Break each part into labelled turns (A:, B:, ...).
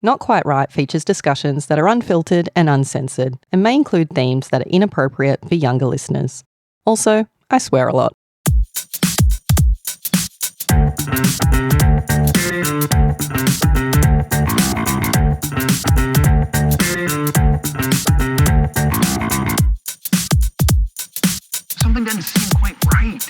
A: Not Quite Right features discussions that are unfiltered and uncensored and may include themes that are inappropriate for younger listeners. Also, I swear a lot.
B: Something doesn't seem quite right.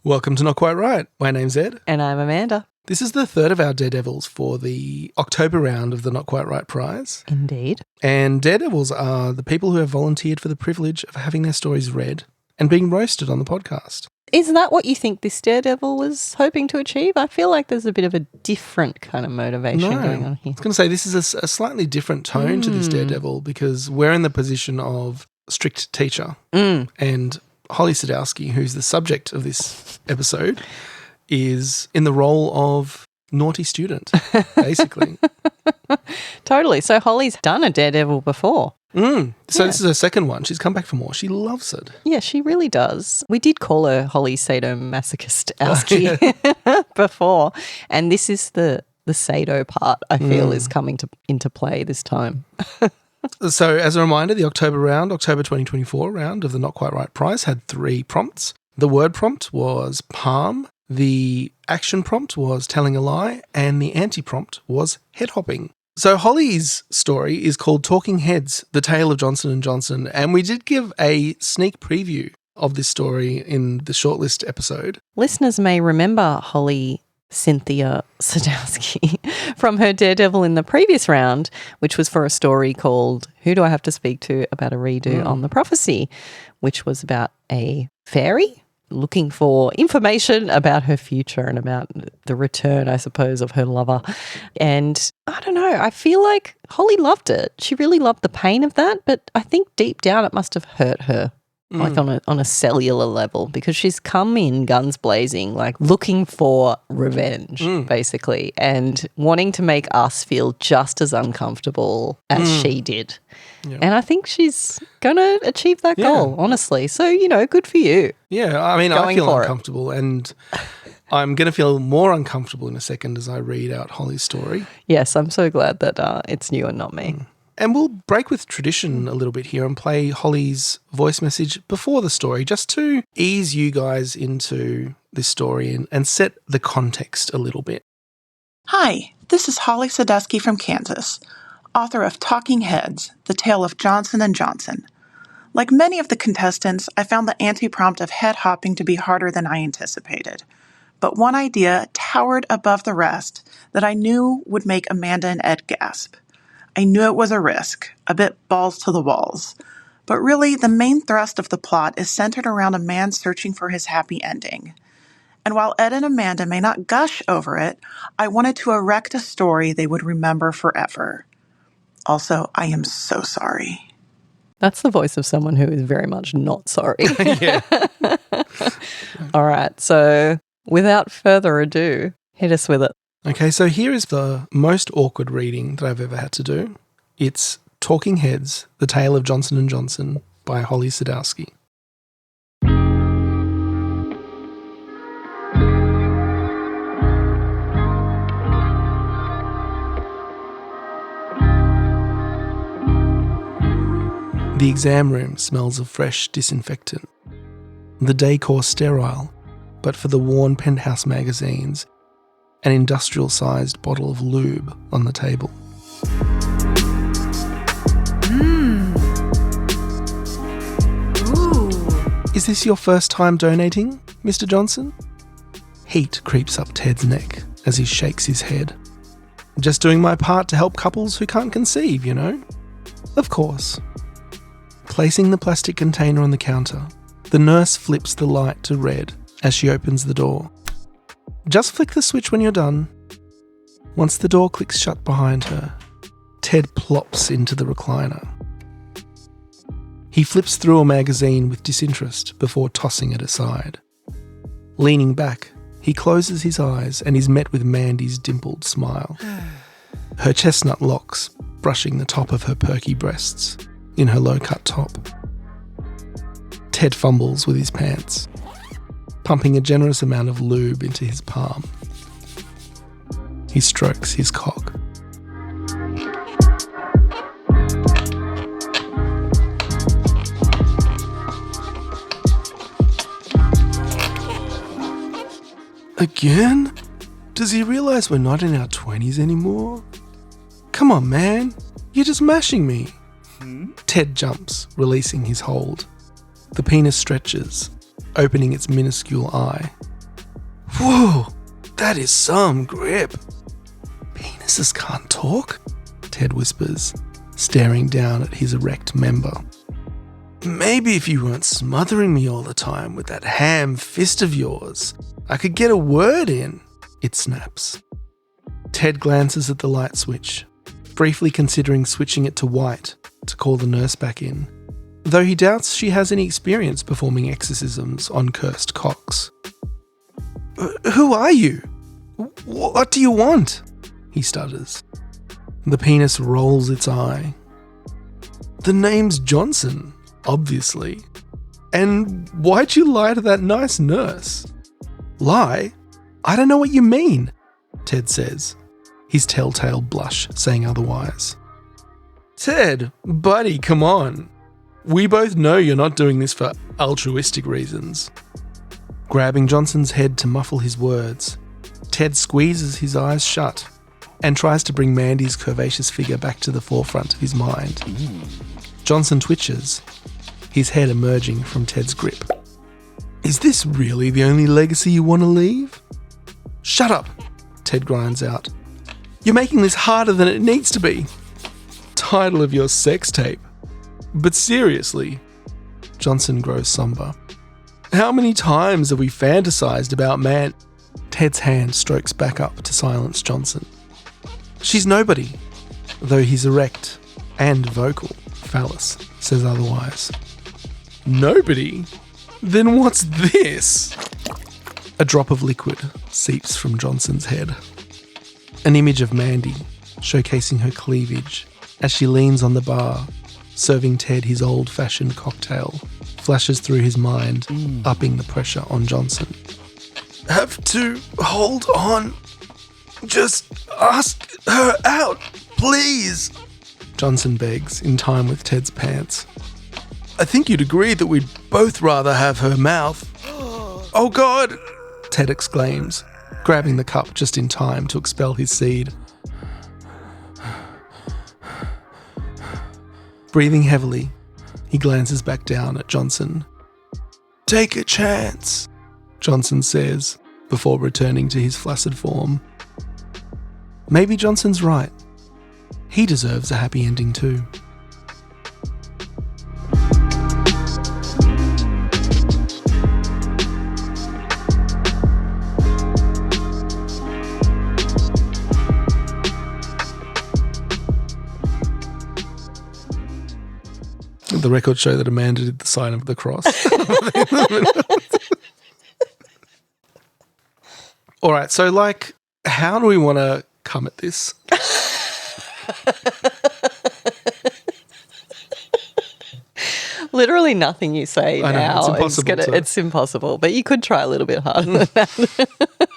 C: Welcome to Not Quite Right. My name's Ed.
A: And I'm Amanda.
C: This is the third of our Daredevils for the October round of the Not Quite Right prize.
A: Indeed.
C: And Daredevils are the people who have volunteered for the privilege of having their stories read and being roasted on the podcast.
A: Is that what you think this Daredevil was hoping to achieve? I feel like there's a bit of a different kind of motivation going on here.
C: I was going to say this is a slightly different tone to this Daredevil because we're in the position of strict teacher and Holly Sadowski, who's the subject of this episode, is in the role of naughty student, basically.
A: Totally. So Holly's done a Daredevil before.
C: So this is her second one. She's come back for more. She loves it.
A: Yeah, she really does. We did call her Holly Sadowski before, and this is the Sado part, I feel, is coming into play this time.
C: So as a reminder, the October 2024 round of the Not Quite Right prize had 3 prompts. The word prompt was palm, the action prompt was telling a lie, and the anti-prompt was head hopping. So Holly's story is called Talking Heads, The Tale of Johnson & Johnson, and we did give a sneak preview of this story in the shortlist episode.
A: Listeners may remember Holly Cynthia Sadowski from her Daredevil in the previous round, which was for a story called Who Do I Have to Speak to About a Redo on the Prophecy, which was about a fairy looking for information about her future and about the return, I suppose, of her lover. And I don't know, I feel like Holly loved it. She really loved the pain of that, but I think deep down it must have hurt her. Like on a cellular level, because she's come in guns blazing, like looking for revenge, basically, and wanting to make us feel just as uncomfortable as she did. Yeah. And I think she's going to achieve that goal, honestly. So, good for you.
C: Yeah, I mean, I feel uncomfortable and I'm going to feel more uncomfortable in a second as I read out Holly's story.
A: Yes, I'm so glad that it's you and not me.
C: And we'll break with tradition a little bit here and play Holly's voice message before the story just to ease you guys into this story and set the context a little bit.
B: Hi, this is Holly Sadowski from Kansas, author of Talking Heads, The Tale of Johnson & Johnson. Like many of the contestants, I found the anti-prompt of head hopping to be harder than I anticipated. But one idea towered above the rest that I knew would make Amanda and Ed gasp. I knew it was a risk, a bit balls to the walls. But really, the main thrust of the plot is centered around a man searching for his happy ending. And while Ed and Amanda may not gush over it, I wanted to erect a story they would remember forever. Also, I am so sorry.
A: That's the voice of someone who is very much not sorry. All right, so without further ado, hit us with it.
C: Okay, so here is the most awkward reading that I've ever had to do. It's Talking Heads, The Tale of Johnson & Johnson by Holly Sadowski. The exam room smells of fresh disinfectant. The decor sterile, but for the worn penthouse magazines, an industrial-sized bottle of lube on the table.
B: Ooh.
C: Is this your first time donating, Mr. Johnson? Heat creeps up Ted's neck as he shakes his head. Just doing my part to help couples who can't conceive, Of course. Placing the plastic container on the counter, the nurse flips the light to red as she opens the door. Just flick the switch when you're done. Once the door clicks shut behind her, Ted plops into the recliner. He flips through a magazine with disinterest before tossing it aside. Leaning back, he closes his eyes and is met with Mandy's dimpled smile. Her chestnut locks brushing the top of her perky breasts in her low-cut top. Ted fumbles with his pants, pumping a generous amount of lube into his palm. He strokes his cock. Again? Does he realise we're not in our 20s anymore? Come on, man. You're just mashing me. Ted jumps, releasing his hold. The penis stretches, opening its minuscule eye. Whoa, that is some grip. Penises can't talk, Ted whispers, staring down at his erect member. Maybe if you weren't smothering me all the time with that ham fist of yours, I could get a word in, it snaps. Ted glances at the light switch, briefly considering switching it to white to call the nurse back in, though he doubts she has any experience performing exorcisms on cursed cocks. Who are you? What do you want? He stutters. The penis rolls its eye. The name's Johnson, obviously. And why'd you lie to that nice nurse? Lie? I don't know what you mean, Ted says, his telltale blush saying otherwise. Ted, buddy, come on. We both know you're not doing this for altruistic reasons. Grabbing Johnson's head to muffle his words, Ted squeezes his eyes shut and tries to bring Mandy's curvaceous figure back to the forefront of his mind. Johnson twitches, his head emerging from Ted's grip. Is this really the only legacy you want to leave? Shut up, Ted grinds out. You're making this harder than it needs to be. Title of your sex tape. But seriously, Johnson grows somber. How many times have we fantasized about man? Ted's hand strokes back up to silence Johnson. She's nobody, though he's erect and vocal. Phallus says otherwise. Nobody? Then what's this? A drop of liquid seeps from Johnson's head. An image of Mandy, showcasing her cleavage as she leans on the bar, serving Ted his old-fashioned cocktail, flashes through his mind, upping the pressure on Johnson. Have to hold on. Just ask her out, please, Johnson begs, in time with Ted's pants. I think you'd agree that we'd both rather have her mouth. Oh God, Ted exclaims, grabbing the cup just in time to expel his seed. Breathing heavily, he glances back down at Johnson. Take a chance, Johnson says, before returning to his flaccid form. Maybe Johnson's right. He deserves a happy ending too. The records show that Amanda did the sign of the cross. All right, so how do we want to come at this?
A: Literally nothing you say
C: I know,
A: now
C: it's impossible
A: it's impossible, but you could try a little bit harder than that.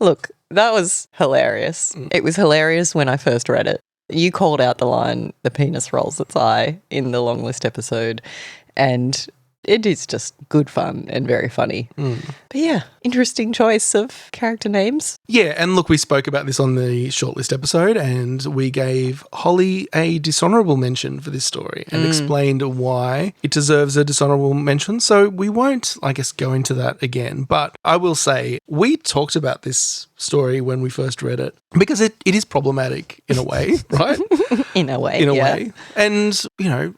A: Look, that was hilarious. It was hilarious when I first read it. You called out the line, the penis rolls its eye, in the long list episode, and it is just good fun and very funny. But yeah, interesting choice of character names.
C: Yeah, and look, we spoke about this on the shortlist episode, and we gave Holly a dishonourable mention for this story and explained why it deserves a dishonourable mention. So we won't, I guess, go into that again. But I will say, we talked about this story when we first read it because it is problematic in a way, right?
A: In a way.
C: And,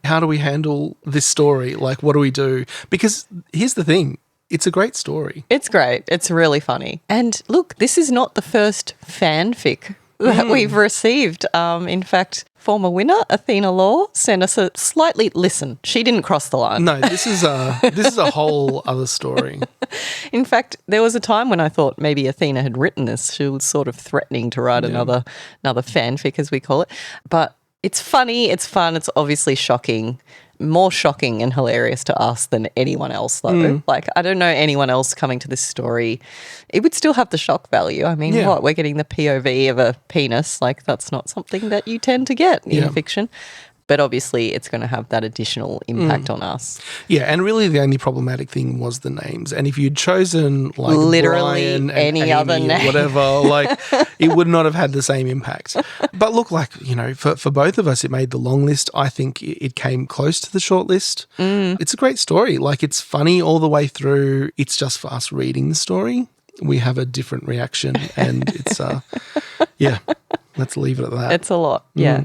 C: how do we handle this story? What do we do? Because here's the thing. It's a great story.
A: It's great. It's really funny. And look, this is not the first fanfic that we've received. In fact, former winner, Athena Law, sent us a slightly... Listen, she didn't cross the line.
C: No, this is a whole other story.
A: In fact, there was a time when I thought maybe Athena had written this. She was sort of threatening to write another fanfic, as we call it. But it's funny, it's fun, it's obviously shocking. more shocking and hilarious to us than anyone else, though. Like, I don't know anyone else coming to this story. It would still have the shock value. I mean, what? We're getting the POV of a penis. Like, that's not something that you tend to get in fiction. But obviously, it's going to have that additional impact on us.
C: Yeah, and really the only problematic thing was the names. And if you'd chosen like
A: literally
C: Brian and
A: any
C: Amy
A: other
C: or
A: name,
C: whatever, like it would not have had the same impact. But look, like, you know, for both of us, it made the long list. I think it came close to the short list. It's a great story. Like, it's funny all the way through. It's just for us reading the story. We have a different reaction, and it's, let's leave it at that.
A: It's a lot, yeah.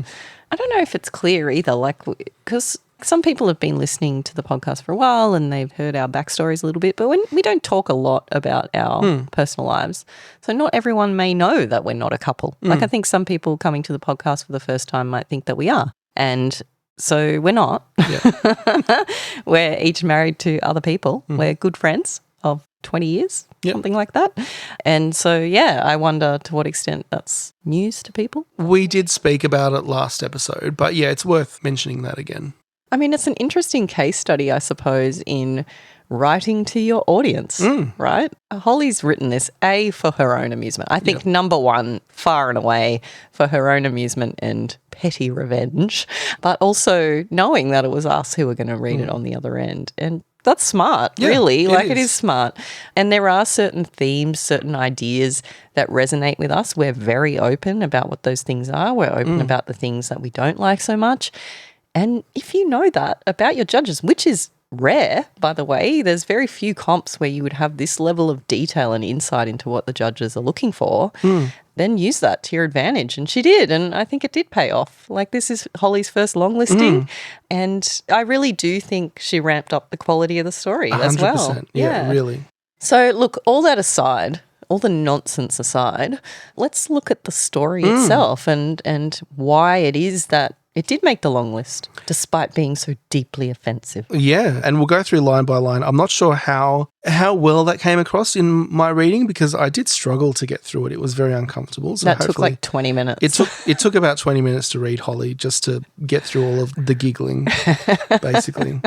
A: I don't know if it's clear either, like, because some people have been listening to the podcast for a while and they've heard our backstories a little bit, but we don't talk a lot about our personal lives. So not everyone may know that we're not a couple. Like, I think some people coming to the podcast for the first time might think that we are. And so we're not. Yeah. We're each married to other people. We're good friends of 20 years, something like that. And so, I wonder to what extent that's news to people.
C: We did speak about it last episode, but it's worth mentioning that again.
A: I mean, it's an interesting case study, I suppose, in writing to your audience, right? Holly's written this, for her own amusement. I think number one, far and away, for her own amusement and petty revenge, but also knowing that it was us who were going to read it on the other end. And that's smart, really. It is smart. And there are certain themes, certain ideas that resonate with us. We're very open about what those things are. We're open about the things that we don't like so much. And if you know that about your judges, which is rare, by the way, there's very few comps where you would have this level of detail and insight into what the judges are looking for, then use that to your advantage. And she did, and I think it did pay off. Like, this is Holly's first long listing, and I really do think she ramped up the quality of the story 100%. As well.
C: Yeah, really.
A: So, look, all that aside, all the nonsense aside, let's look at the story itself and why it is that it did make the long list, despite being so deeply offensive.
C: Yeah, and we'll go through line by line. I'm not sure how well that came across in my reading, because I did struggle to get through it. It was very uncomfortable. So
A: that took like 20 minutes.
C: It took about 20 minutes to read, Holly, just to get through all of the giggling, basically.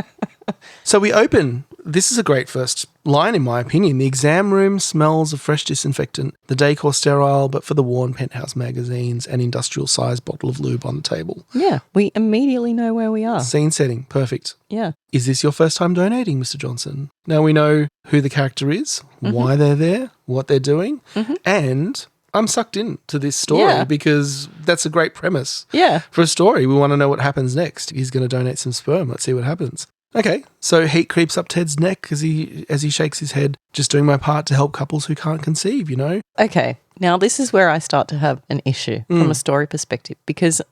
C: So we open. This is a great first line, in my opinion. The exam room smells of fresh disinfectant, the decor sterile, but for the worn penthouse magazines, an industrial-sized bottle of lube on the table.
A: Yeah, we immediately know where we are.
C: Scene setting, perfect.
A: Yeah.
C: Is this your first time donating, Mr. Johnson? Now we know who the character is, why they're there, what they're doing, and I'm sucked into this story because that's a great premise for a story. We want to know what happens next. He's going to donate some sperm. Let's see what happens. Okay, so heat creeps up Ted's neck as he shakes his head. Just doing my part to help couples who can't conceive, you know?
A: Okay, now this is where I start to have an issue from a story perspective, because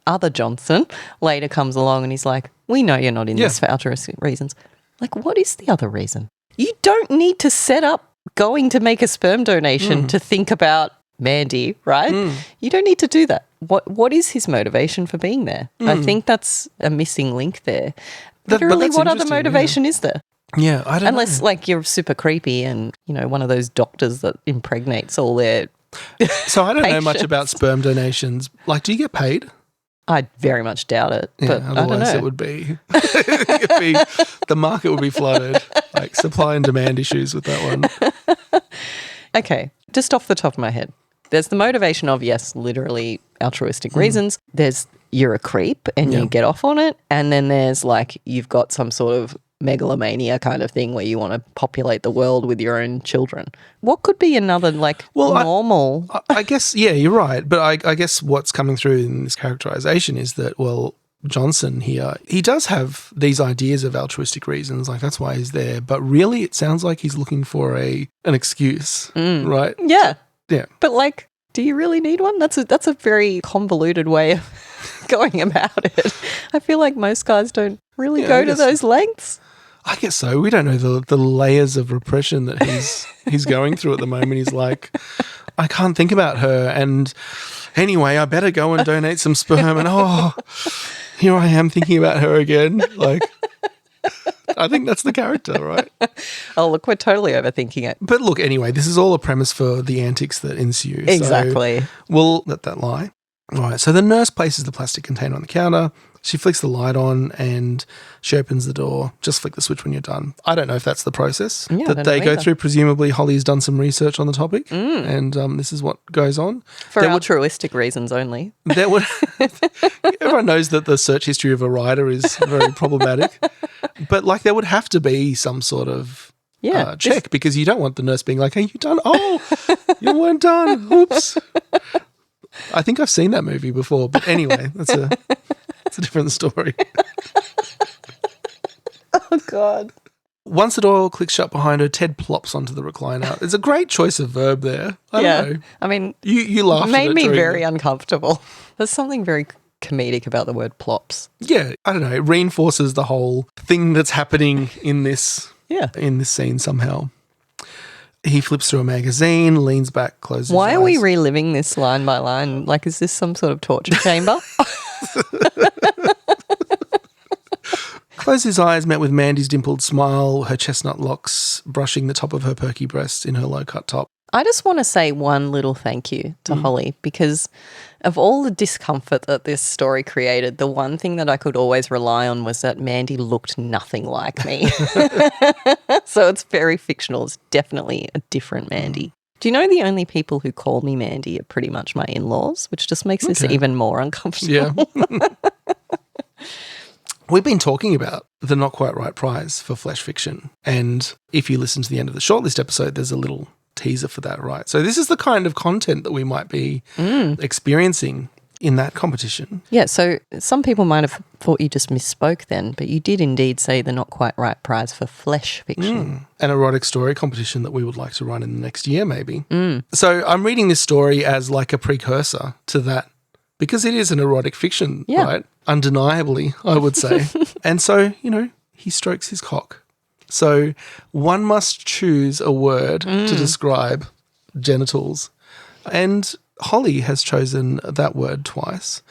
A: other Johnson later comes along and he's like, we know you're not in this for altruistic reasons. Like, what is the other reason? You don't need to set up going to make a sperm donation to think about Mandy, right? You don't need to do that. What is his motivation for being there? I think that's a missing link there. Literally, what other motivation is there?
C: Yeah, I don't know.
A: Unless, like, you're super creepy and, you know, one of those doctors that impregnates all their
C: So I don't know much about sperm donations. Like, do you get paid?
A: I very much doubt it.
C: Yeah,
A: but
C: otherwise
A: I don't know.
C: it would be, the market would be flooded. Like, supply and demand issues with that one.
A: Okay, just off the top of my head, there's the motivation of, yes, literally altruistic reasons. There's you're a creep and you get off on it. And then there's like you've got some sort of megalomania kind of thing where you want to populate the world with your own children. What could be another normal?
C: I guess, you're right. But I guess what's coming through in this characterization is that, well, Johnson here, he does have these ideas of altruistic reasons, like that's why he's there. But really it sounds like he's looking for an excuse, right?
A: Yeah.
C: Yeah.
A: But like, do you really need one? That's a very convoluted way of going about it. I feel like most guys don't really go to those lengths.
C: I guess so. We don't know the layers of repression that he's going through at the moment. He's like, I can't think about her, and anyway, I better go and donate some sperm, and here I am thinking about her again. Like, I think that's the character, right?
A: Oh, look, we're totally overthinking it.
C: But look, anyway, this is all a premise for the antics that ensue.
A: Exactly.
C: So we'll let that lie. All right, so the nurse places the plastic container on the counter. She flicks the light on and she opens the door. Just flick the switch when you're done. I don't know if that's the process that they go through. Presumably, Holly's done some research on the topic and this is what goes on.
A: For altruistic reasons only.
C: Everyone knows that the search history of a writer is very problematic. But like there would have to be some sort of check because you don't want the nurse being like, "Hey, you done? Oh, you weren't done. Oops." I think I've seen that movie before, but anyway, that's a different story.
A: Oh, God.
C: Once the door clicks shut behind her, Ted plops onto the recliner. It's a great choice of verb there. I don't know.
A: I mean,
C: you laughed at it.
A: Made me very uncomfortable. There's something very comedic about the word plops.
C: Yeah, I don't know. It reinforces the whole thing that's happening in this scene somehow. He flips through a magazine, leans back, closes his eyes.
A: Why are we reliving this line by line? Like, is this some sort of torture chamber?
C: Closes his eyes, met with Mandy's dimpled smile, her chestnut locks brushing the top of her perky breasts in her low-cut top.
A: I just want to say one little thank you to Holly because of all the discomfort that this story created, the one thing that I could always rely on was that Mandy looked nothing like me. So it's very fictional. It's definitely a different Mandy. Do you know the only people who call me Mandy are pretty much my in-laws, which just makes this even more uncomfortable.
C: Yeah. We've been talking about the Not Quite Right prize for flesh fiction. And if you listen to the end of the shortlist episode, there's a little teaser for that, right? So this is the kind of content that we might be experiencing in that competition.
A: Yeah, so some people might have thought you just misspoke then, but you did indeed say the Not Quite Right prize for flesh fiction.
C: An erotic story competition that we would like to run in the next year, maybe. So I'm reading this story as like a precursor to that because it is an erotic fiction, right? Undeniably, I would say. And so, he strokes his cock. So one must choose a word to describe genitals. And Holly has chosen that word twice.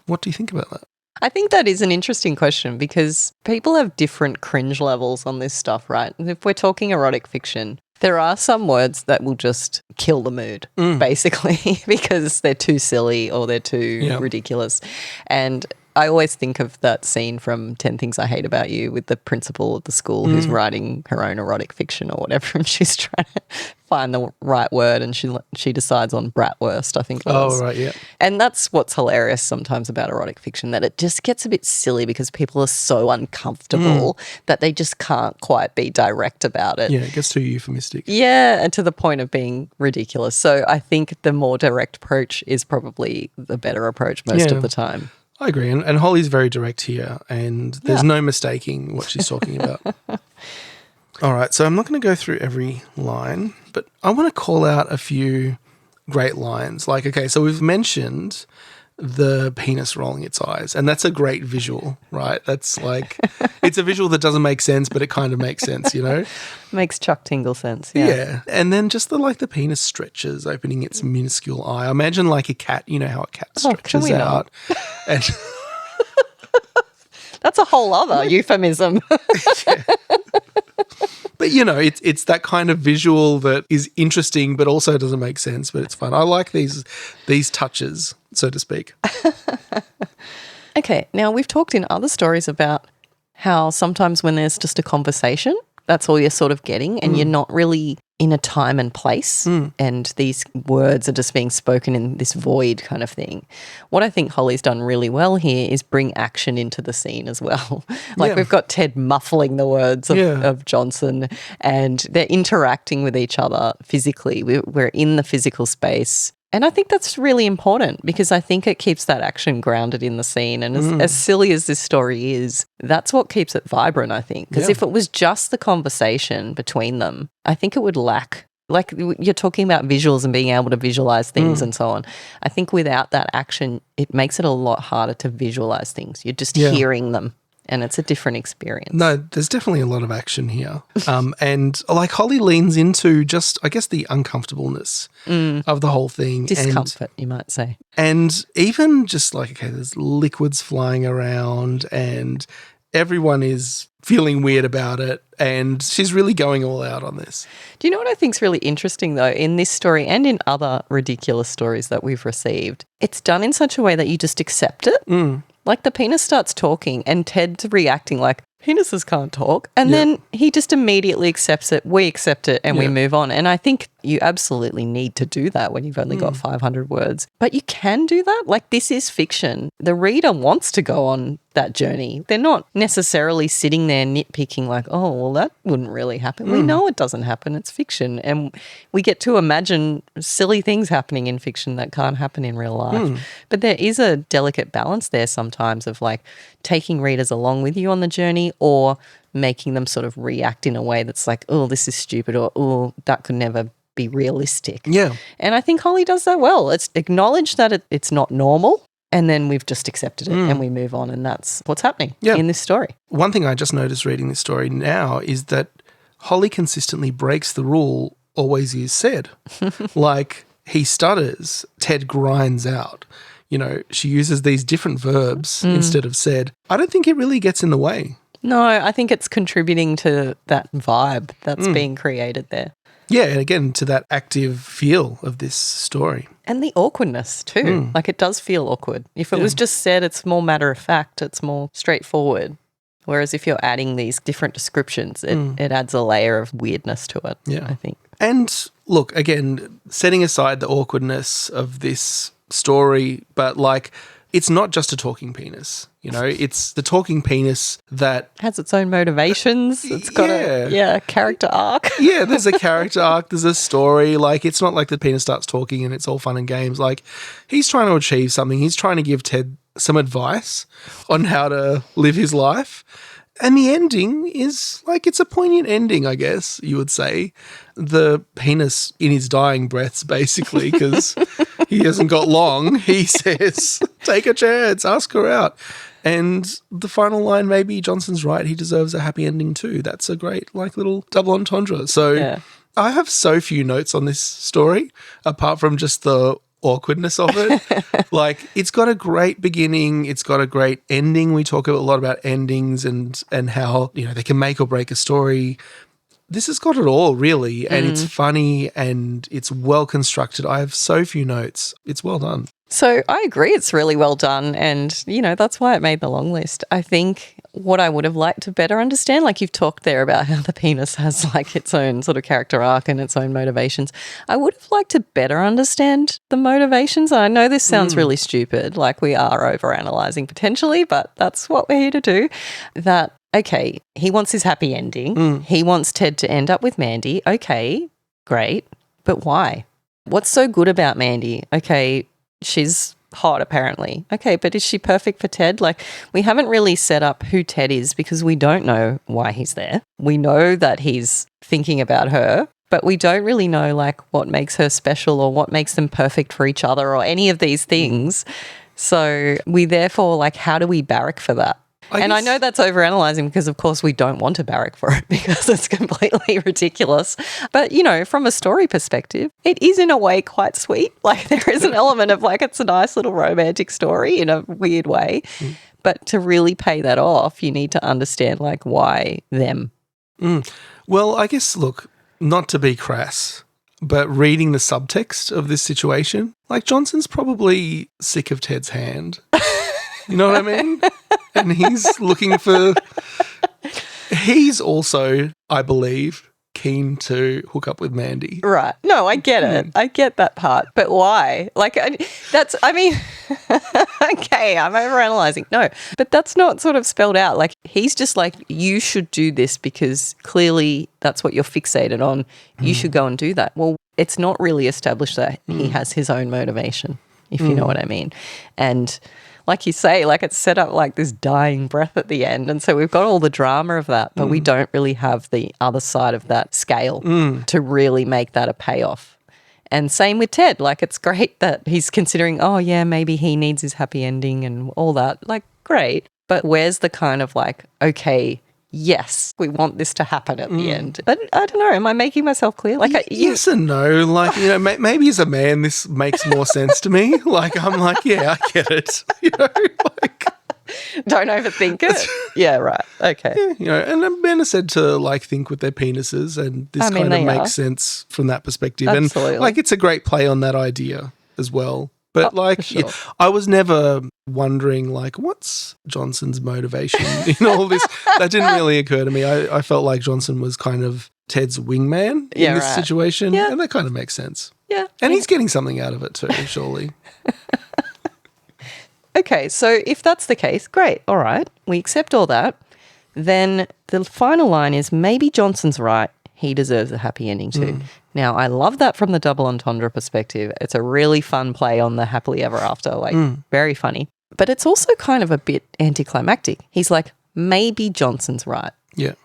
C: What do you think about that?
A: I think that is an interesting question because people have different cringe levels on this stuff, right? And if we're talking erotic fiction, there are some words that will just kill the mood, basically, because they're too silly or they're too ridiculous. And I always think of that scene from 10 Things I Hate About You with the principal of the school who's writing her own erotic fiction or whatever, and she's trying to find the right word and she decides on bratwurst, I think it was.
C: Oh, right, yeah.
A: And that's what's hilarious sometimes about erotic fiction, that it just gets a bit silly because people are so uncomfortable that they just can't quite be direct about it.
C: Yeah, it gets too euphemistic.
A: Yeah, and to the point of being ridiculous. So I think the more direct approach is probably the better approach most of the time.
C: I agree. And Holly's very direct here and there's no mistaking what she's talking about. All right, so I'm not going to go through every line, but I want to call out a few great lines. Like, okay, so we've mentioned the penis rolling its eyes, and that's a great visual, right? That's like, it's a visual that doesn't make sense, but it kind of makes sense,
A: Makes Chuck Tingle sense,
C: yeah. And then just the penis stretches, opening its minuscule eye. I imagine like a cat, how a cat stretches out. And
A: that's a whole other euphemism.
C: But, it's that kind of visual that is interesting but also doesn't make sense, but it's fun. I like these touches, so to speak.
A: Okay, now we've talked in other stories about how sometimes when there's just a conversation, that's all you're sort of getting and you're not really in a time and place and these words are just being spoken in this void kind of thing. What I think Holly's done really well here is bring action into the scene as well. We've got Ted muffling the words of Johnson and they're interacting with each other physically. We're in the physical space. And I think that's really important because I think it keeps that action grounded in the scene. And as silly as this story is, that's what keeps it vibrant, I think. Because if it was just the conversation between them, I think it would lack. Like you're talking about visuals and being able to visualize things and so on. I think without that action, it makes it a lot harder to visualize things. You're just hearing them. And it's a different experience.
C: No, there's definitely a lot of action here. And like Holly leans into just, I guess, the uncomfortableness of the whole thing.
A: Discomfort, you might say.
C: And even just like, okay, there's liquids flying around and everyone is feeling weird about it and she's really going all out on this.
A: Do you know what I think's really interesting though in this story and in other ridiculous stories that we've received? It's done in such a way that you just accept it. Like the penis starts talking and Ted's reacting like, penises can't talk. And then he just immediately accepts it. We accept it and we move on. And I think you absolutely need to do that when you've only got 500 words. But you can do that. Like this is fiction. The reader wants to go on that journey. They're not necessarily sitting there nitpicking like, oh, well, that wouldn't really happen. We know it doesn't happen. It's fiction. And we get to imagine silly things happening in fiction that can't happen in real life. But there is a delicate balance there sometimes of like taking readers along with you on the journey or making them sort of react in a way that's like, oh, this is stupid or, oh, that could never be realistic.
C: Yeah.
A: And I think Holly does that well. It's acknowledged that it's not normal and then we've just accepted it and we move on and that's what's happening in this story.
C: One thing I just noticed reading this story now is that Holly consistently breaks the rule, always use said. Like he stutters, Ted grinds out. You know, she uses these different verbs instead of said. I don't think it really gets in the way.
A: No, I think it's contributing to that vibe that's being created there.
C: Yeah, and again, to that active feel of this story.
A: And the awkwardness too. Like it does feel awkward. If it was just said, it's more matter of fact, it's more straightforward. Whereas if you're adding these different descriptions, it adds a layer of weirdness to it, I think.
C: And look, again, setting aside the awkwardness of this story, but like it's not just a talking penis, you know, it's the talking penis that
A: has its own motivations. It's got a character arc.
C: Yeah, there's a character arc, there's a story. Like it's not like the penis starts talking and it's all fun and games. Like he's trying to achieve something. He's trying to give Ted some advice on how to live his life. And the ending is like, it's a poignant ending, I guess you would say. The penis in his dying breaths, basically, because he hasn't got long, he says, take a chance, ask her out. And the final line, maybe Johnson's right, he deserves a happy ending too. That's a great, like, little double entendre. So I have so few notes on this story, apart from just the awkwardness of it. Like it's got a great beginning, it's got a great ending. We talk a lot about endings and how, you know, they can make or break a story. This has got it all, really, and it's funny and it's well constructed. I have so few notes. It's well done.
A: So I agree it's really well done and, you know, that's why it made the long list. I think what I would have liked to better understand, like you've talked there about how the penis has like its own sort of character arc and its own motivations. I would have liked to better understand the motivations. I know this sounds really stupid, like we are overanalyzing potentially, but that's what we're here to do. That, okay, he wants his happy ending. He wants Ted to end up with Mandy. Okay, great. But why? What's so good about Mandy? Okay, she's hot apparently. Okay, but is she perfect for Ted? Like we haven't really set up who Ted is because we don't know why he's there. We know that he's thinking about her, but we don't really know like what makes her special or what makes them perfect for each other or any of these things. So we therefore like, how do we barrack for that? I know that's overanalyzing because, of course, we don't want to barrack for it because it's completely ridiculous. But, you know, from a story perspective, it is in a way quite sweet. Like there is an element of like it's a nice little romantic story in a weird way. But to really pay that off, you need to understand like why them.
C: Well, I guess, look, not to be crass, but reading the subtext of this situation, like Johnson's probably sick of Ted's hand. You know what I mean? And he's looking for... He's also, I believe, keen to hook up with Mandy.
A: Right. No, I get it. I get that part. But why? Like, that's, I mean, okay, I'm overanalyzing. No, but that's not sort of spelled out. Like, he's just like, you should do this because clearly that's what you're fixated on. You should go and do that. Well, it's not really established that he has his own motivation, if you know what I mean. And... like you say, like it's set up like this dying breath at the end. And so we've got all the drama of that, but we don't really have the other side of that scale to really make that a payoff. And same with Ted. Like it's great that he's considering, oh yeah, maybe he needs his happy ending and all that. Like great. But where's the kind of like, okay, yes, we want this to happen at the end. But I don't know, am I making myself clear? Like,
C: yes and no. Like, you know, maybe as a man, this makes more sense to me. Like, I'm like, yeah, I get it. You know, like...
A: Don't overthink it. Yeah, right. Okay.
C: Yeah, you know, and men are said to, like, think with their penises, and this kind of makes sense from that perspective.
A: Absolutely.
C: And, like, it's a great play on that idea as well. But
A: sure.
C: I was never wondering what's Johnson's motivation in all this. That didn't really occur to me. I felt like Johnson was kind of Ted's wingman in this situation, and that kind of makes sense.
A: Yeah.
C: And he's getting something out of it too, surely.
A: Okay, so if that's the case, great. All right, we accept all that. Then the final line is, maybe Johnson's right. He deserves a happy ending too. Now, I love that from the double entendre perspective. It's a really fun play on the happily ever after, very funny. But it's also kind of a bit anticlimactic. He's like, maybe Johnson's right.
C: Yeah.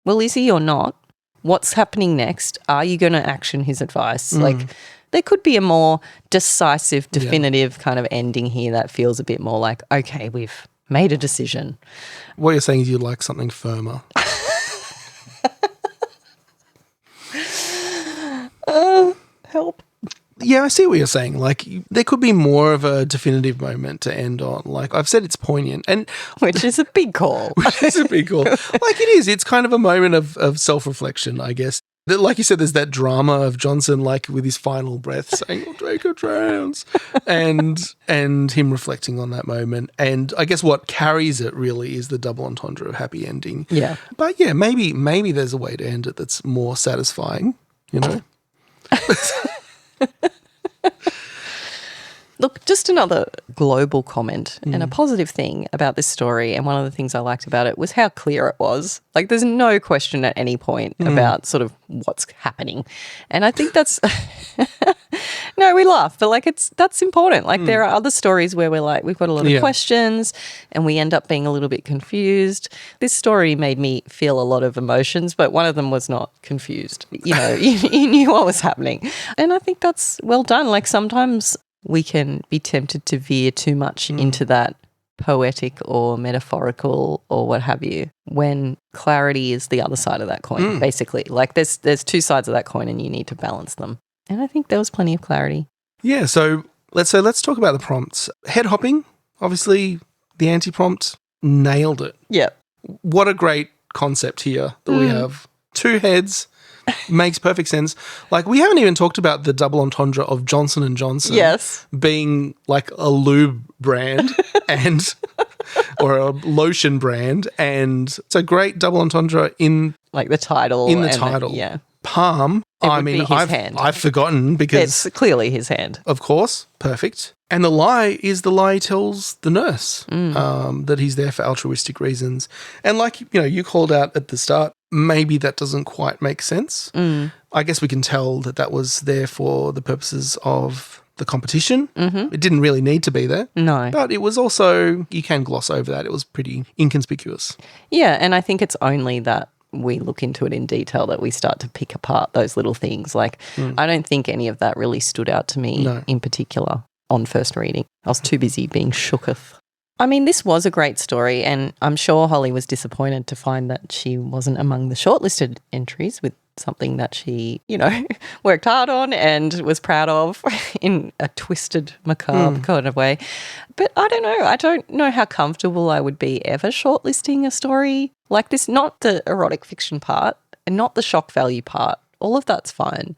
A: Well, is he or not? What's happening next? Are you going to action his advice? There could be a more decisive, definitive kind of ending here that feels a bit more like, okay, we've made a decision.
C: What you're saying is you'd like something firmer.
A: Help.
C: Yeah, I see what you're saying. There could be more of a definitive moment to end on. I've said, it's poignant.
A: Which is a big call.
C: It is. It's kind of a moment of self-reflection, I guess. Like you said, there's that drama of Johnson, with his final breath saying, "I'll take a chance," and him reflecting on that moment. And I guess what carries it really is the double entendre of happy ending.
A: Yeah.
C: But yeah, maybe there's a way to end it that's more satisfying,
A: Look, just another global comment and a positive thing about this story, and one of the things I liked about it was how clear it was. There's no question at any point about sort of what's happening. And I think that's no, we laugh, but that's important. There are other stories where we've got a lot of questions and we end up being a little bit confused. This story made me feel a lot of emotions, but one of them was not confused. You knew what was happening. And I think that's well done. Sometimes we can be tempted to veer too much into that poetic or metaphorical or what have you, when clarity is the other side of that coin, basically. There's two sides of that coin and you need to balance them. And I think there was plenty of clarity.
C: Yeah, so let's talk about the prompts. Head hopping, obviously the anti-prompt nailed it.
A: Yeah.
C: What a great concept here that we have. Two heads. Makes perfect sense. We haven't even talked about the double entendre of Johnson & Johnson being a lube brand or a lotion brand, and it's a great double entendre in
A: the title.
C: In the title. Palm. I've forgotten because
A: it's clearly his hand.
C: Of course. Perfect. And the lie is the lie he tells the nurse that he's there for altruistic reasons. And you called out at the start, maybe that doesn't quite make sense. I guess we can tell that was there for the purposes of the competition. It didn't really need to be there.
A: No.
C: But it was also, you can gloss over that. It was pretty inconspicuous.
A: Yeah, and I think it's only that we look into it in detail that we start to pick apart those little things. I don't think any of that really stood out to me in particular on first reading. I was too busy being shooketh. I mean, this was a great story, and I'm sure Holly was disappointed to find that she wasn't among the shortlisted entries with something that she, worked hard on and was proud of in a twisted, macabre kind of way. But I don't know. I don't know how comfortable I would be ever shortlisting a story like this. Not the erotic fiction part and not the shock value part. All of that's fine.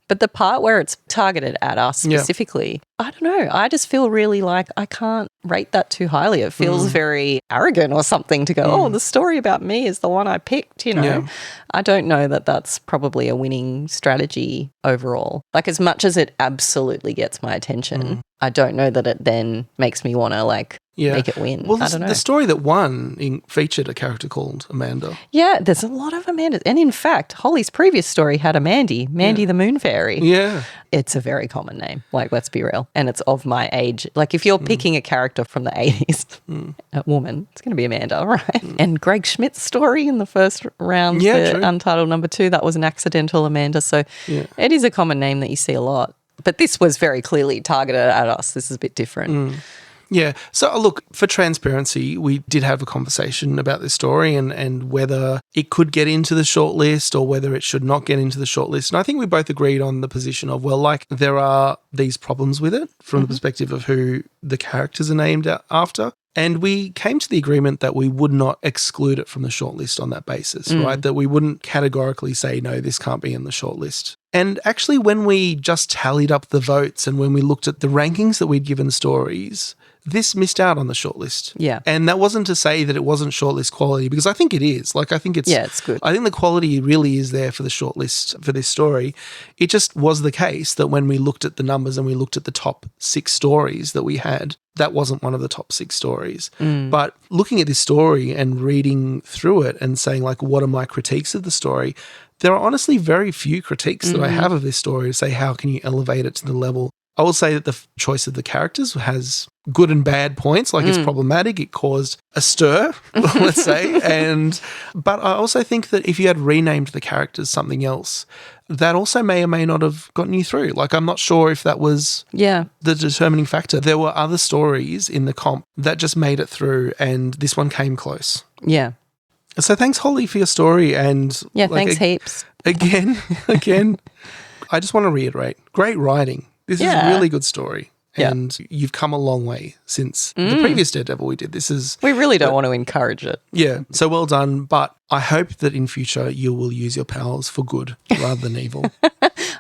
A: But the part where it's targeted at us specifically, I don't know. I just feel really I can't rate that too highly. It feels very arrogant or something to go, oh, the story about me is the one I picked, Yeah. I don't know that that's probably a winning strategy overall. As much as it absolutely gets my attention, I don't know that it then makes me want to make it win.
C: Well,
A: I don't know.
C: The story that won featured a character called Amanda.
A: Yeah, there's a lot of Amandas. And in fact, Holly's previous story had a Mandy the Moon Fairy.
C: Yeah.
A: It's a very common name, let's be real. And it's of my age. If you're picking a character from the 80s, a woman, it's going to be Amanda, right? And Greg Schmidt's story in the first round, Untitled number 2, that was an accidental Amanda. So it is a common name that you see a lot. But this was very clearly targeted at us. This is a bit different.
C: Yeah. So, look, for transparency, we did have a conversation about this story and whether it could get into the shortlist or whether it should not get into the shortlist. And I think we both agreed on the position of, there are these problems with it from the perspective of who the characters are named after. And we came to the agreement that we would not exclude it from the shortlist on that basis, right? That we wouldn't categorically say, no, this can't be in the shortlist. And actually, when we just tallied up the votes and when we looked at the rankings that we'd given stories, this missed out on the shortlist.
A: Yeah.
C: And that wasn't to say that it wasn't shortlist quality, because I think it is. Like, I think it's...
A: Yeah, it's good.
C: I think the quality really is there for the shortlist for this story. It just was the case that when we looked at the numbers and we looked at the top 6 stories that we had, that wasn't one of the top 6 stories. But looking at this story and reading through it and saying, like, what are my critiques of the story, there are honestly very few critiques that I have of this story to say, how can you elevate it to the level? I will say that the choice of the characters has good and bad points. Like, it's problematic. It caused a stir, let's say. But I also think that if you had renamed the characters something else, that also may or may not have gotten you through. Like, I'm not sure if that was the determining factor. There were other stories in the comp that just made it through, and this one came close.
A: Yeah.
C: So thanks, Holly, for your story. And
A: Thanks heaps.
C: Again, I just want to reiterate, great writing. This is a really good story. And you've come a long way since the previous Daredevil we did.
A: We really don't want to encourage it.
C: Yeah, so well done. But I hope that in future you will use your powers for good rather than evil.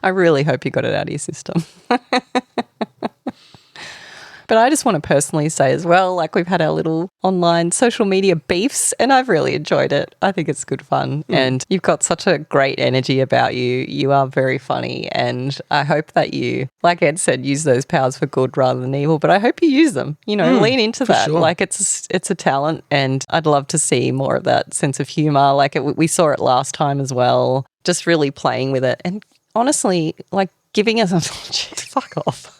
A: I really hope you got it out of your system. But I just want to personally say as well, like, we've had our little online social media beefs and I've really enjoyed it. I think it's good fun and you've got such a great energy about you. You are very funny and I hope that you, like Ed said, use those powers for good rather than evil, but I hope you use them, lean into that.
C: Sure.
A: Like, it's a talent and I'd love to see more of that sense of humour. Like, we saw it last time as well, just really playing with it and honestly, like, giving us fuck off.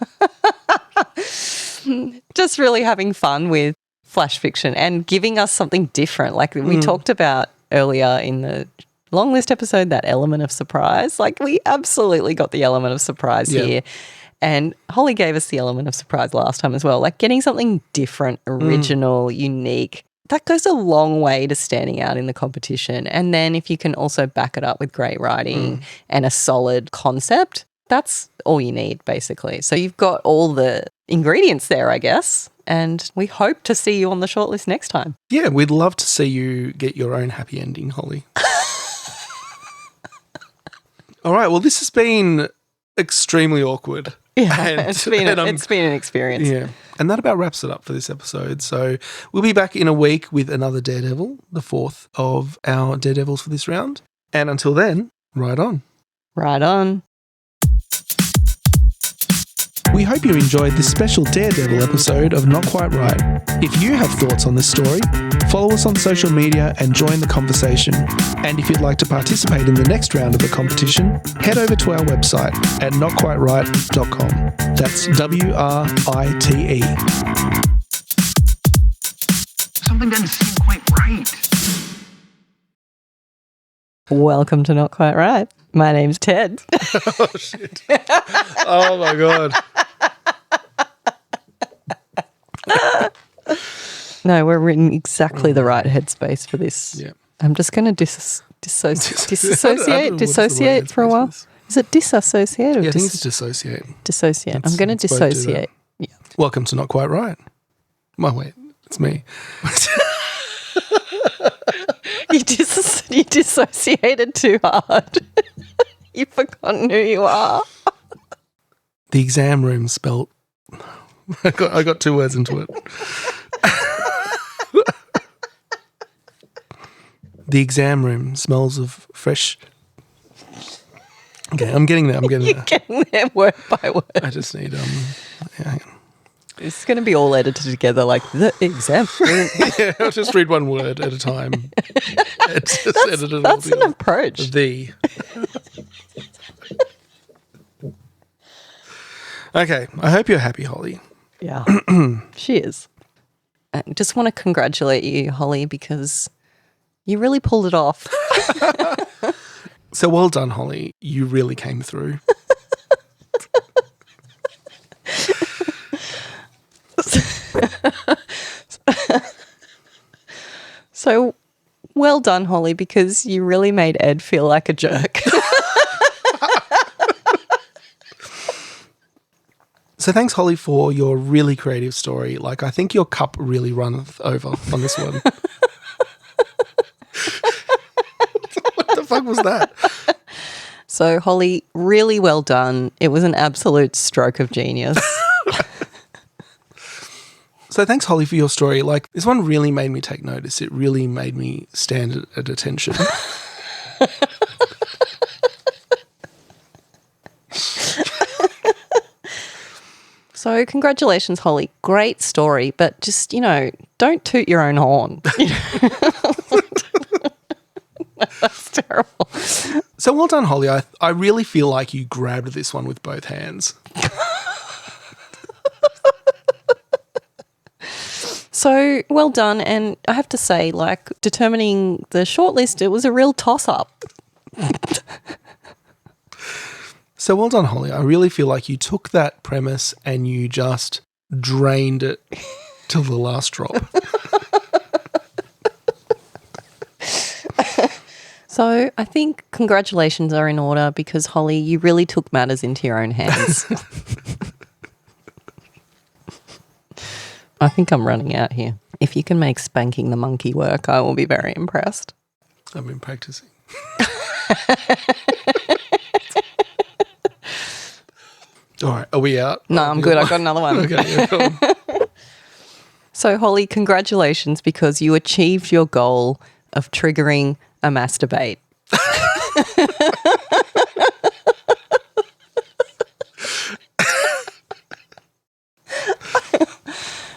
A: Just really having fun with flash fiction and giving us something different. Like we talked about earlier in the long list episode, that element of surprise. Like, we absolutely got the element of surprise here. And Holly gave us the element of surprise last time as well. Like, getting something different, original, unique. That goes a long way to standing out in the competition. And then if you can also back it up with great writing and a solid concept, that's all you need, basically. So you've got all the ingredients there, I guess, and we hope to see you on the shortlist next time.
C: Yeah, we'd love to see you get your own happy ending, Holly. All right, well, this has been extremely awkward.
A: Yeah, it's been an experience.
C: Yeah, and that about wraps it up for this episode. So we'll be back in a week with another Daredevil, the 4th of our Daredevils for this round. And until then, ride on.
A: Right on.
C: We hope you enjoyed this special Daredevil episode of Not Quite Right. If you have thoughts on this story, follow us on social media and join the conversation. And if you'd like to participate in the next round of the competition, head over to our website at notquiteright.com. That's WRITE.
D: Something doesn't seem quite right.
A: Welcome to Not Quite Right. My name's Ted.
C: Oh, shit. Oh, my God.
A: No, we're in exactly the right headspace for this.
C: Yeah.
A: I'm just going to dissociate for a while. Is it disassociate or
C: Yeah, I think it's dissociate.
A: dissociate? I'm going to
C: Let's both do
A: dissociate. Yeah.
C: Welcome to Not Quite Right. Well, wait, it's me.
A: You dissociated too hard. You've forgotten who you are.
C: The exam room spelt. I got 2 words into it. The exam room smells of fresh. Okay, I'm getting there.
A: You're getting there word by word.
C: I just need hang on.
A: It's going to be all edited together like the exam room.
C: Yeah, I'll just read one word at a time.
A: That's an approach.
C: Okay, I hope you're happy, Holly.
A: Yeah, she is. I just want to congratulate you, Holly, because you really pulled it off.
C: So well done, Holly. You really came through.
A: So well done, Holly, because you really made Ed feel like a jerk.
C: So thanks, Holly, for your really creative story. Like, I think your cup really runneth over on this one. What the fuck was that?
A: So, Holly, really well done. It was an absolute stroke of genius.
C: So thanks, Holly, for your story. Like, this one really made me take notice. It really made me stand at attention.
A: So congratulations, Holly. Great story, but just, don't toot your own horn. That's terrible.
C: So well done, Holly. I really feel like you grabbed this one with both hands.
A: So well done. And I have to say, like, determining the shortlist, it was a real toss-up.
C: So well done, Holly. I really feel like you took that premise and you just drained it till the last drop.
A: So I think congratulations are in order because, Holly, you really took matters into your own hands. I think I'm running out here. If you can make spanking the monkey work, I will be very impressed.
C: I've been practicing. All right, are we out?
A: No, I'm good. I've got another one.
C: Okay, yeah, go on.
A: So, Holly, congratulations because you achieved your goal of triggering a masturbate.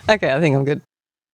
A: Okay, I think I'm good.